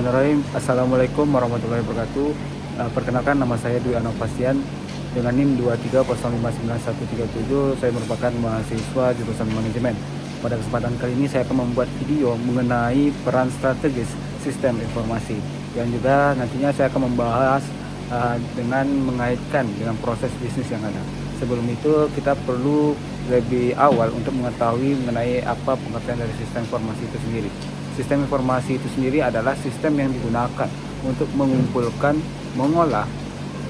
Bismillahirrahmanirrahim. Assalamualaikum warahmatullahi wabarakatuh. Perkenalkan, nama saya Dwi Anofastian dengan NIM 23059137. Saya merupakan mahasiswa jurusan manajemen. Pada kesempatan kali ini saya akan membuat video mengenai peran strategis sistem informasi, yang juga nantinya saya akan membahas dengan mengaitkan dengan proses bisnis yang ada. Sebelum itu kita perlu lebih awal untuk mengetahui mengenai apa pengertian dari sistem informasi itu sendiri. Sistem informasi itu sendiri adalah sistem yang digunakan untuk mengumpulkan, mengolah,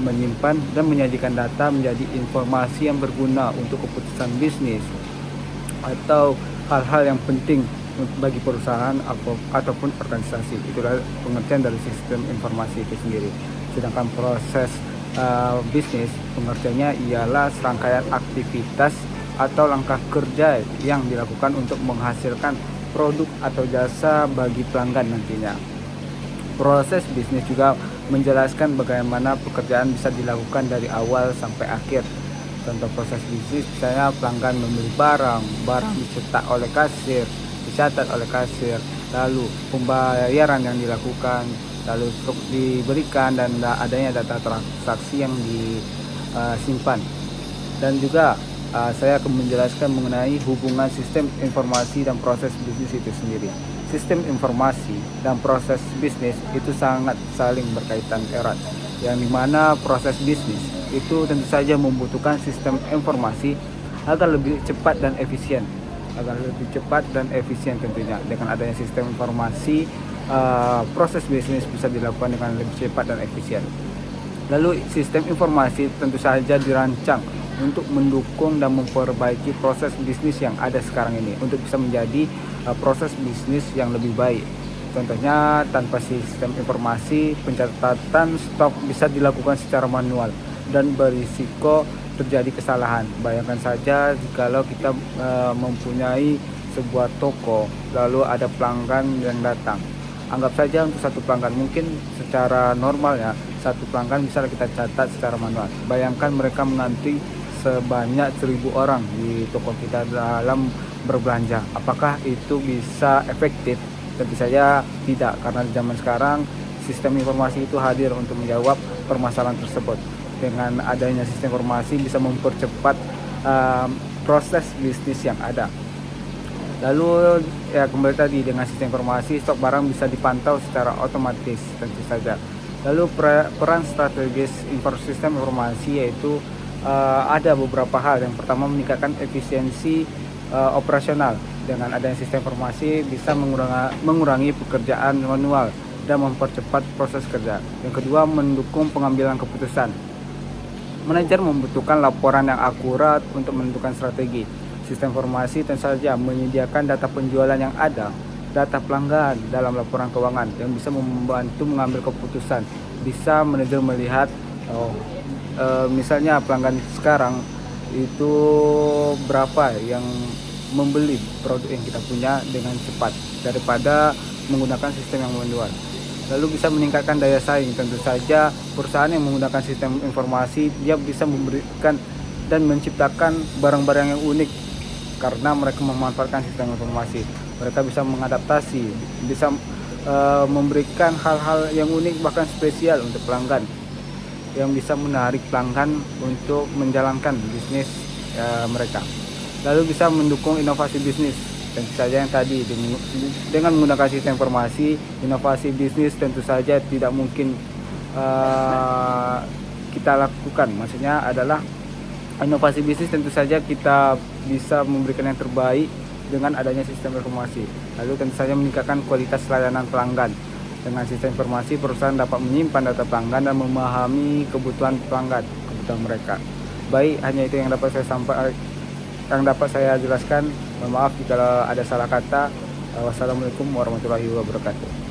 menyimpan, dan menyajikan data menjadi informasi yang berguna untuk keputusan bisnis atau hal-hal yang penting bagi perusahaan ataupun organisasi. Itulah pengertian dari sistem informasi itu sendiri. Sedangkan proses bisnis, pengertiannya ialah serangkaian aktivitas atau langkah kerja yang dilakukan untuk menghasilkan produk atau jasa bagi pelanggan nantinya. Proses bisnis juga menjelaskan bagaimana pekerjaan bisa dilakukan dari awal sampai akhir. Contoh proses bisnis misalnya pelanggan membeli barang dicetak oleh kasir, dicatat oleh kasir, lalu pembayaran yang dilakukan, lalu diberikan, dan adanya data transaksi yang disimpan. Dan juga saya akan menjelaskan mengenai hubungan sistem informasi dan proses bisnis itu sendiri. Sistem informasi dan proses bisnis itu sangat saling berkaitan erat, yang dimana proses bisnis itu tentu saja membutuhkan sistem informasi agar lebih cepat dan efisien. Tentunya dengan adanya sistem informasi, proses bisnis bisa dilakukan dengan lebih cepat dan efisien. Lalu sistem informasi tentu saja dirancang untuk mendukung dan memperbaiki proses bisnis yang ada sekarang ini untuk bisa menjadi proses bisnis yang lebih baik. Contohnya, tanpa sistem informasi, pencatatan stok bisa dilakukan secara manual dan berisiko terjadi kesalahan. Bayangkan saja jikalau kita mempunyai sebuah toko, lalu ada pelanggan yang datang. Anggap saja untuk satu pelanggan, mungkin secara normal ya, satu pelanggan bisa kita catat secara manual. Bayangkan mereka mengantri sebanyak 1000 orang di toko kita dalam berbelanja. Apakah itu bisa efektif? Tentu saja tidak, karena di zaman sekarang sistem informasi itu hadir untuk menjawab permasalahan tersebut. Dengan adanya sistem informasi bisa mempercepat proses bisnis yang ada. Lalu ya, kembali tadi, dengan sistem informasi stok barang bisa dipantau secara otomatis tentu saja. Lalu peran strategis sistem informasi yaitu ada beberapa hal. Yang pertama, meningkatkan efisiensi operasional. Dengan adanya sistem informasi bisa mengurangi pekerjaan manual dan mempercepat proses kerja. Yang kedua, mendukung pengambilan keputusan. Manajer membutuhkan laporan yang akurat untuk menentukan strategi. Sistem informasi tentu saja menyediakan data penjualan yang ada, data pelanggan dalam laporan keuangan yang bisa membantu mengambil keputusan. Bisa manajer melihat misalnya pelanggan sekarang itu berapa yang membeli produk yang kita punya dengan cepat daripada menggunakan sistem yang manual. Lalu bisa meningkatkan daya saing. Tentu saja perusahaan yang menggunakan sistem informasi, dia bisa memberikan dan menciptakan barang-barang yang unik karena mereka memanfaatkan sistem informasi. Mereka bisa mengadaptasi, bisa memberikan hal-hal yang unik bahkan spesial untuk pelanggan, yang bisa menarik pelanggan untuk menjalankan bisnis mereka. Lalu bisa mendukung inovasi bisnis. Tentu saja yang tadi, dengan menggunakan sistem informasi, inovasi bisnis tentu saja tidak mungkin kita lakukan. Maksudnya adalah inovasi bisnis tentu saja kita bisa memberikan yang terbaik dengan adanya sistem informasi. Lalu tentu saja meningkatkan kualitas layanan pelanggan. Dengan sistem informasi, perusahaan dapat menyimpan data pelanggan dan memahami kebutuhan pelanggan, kebutuhan mereka. Baik, hanya itu yang dapat saya jelaskan. Mohon maaf jika ada salah kata. Wassalamualaikum warahmatullahi wabarakatuh.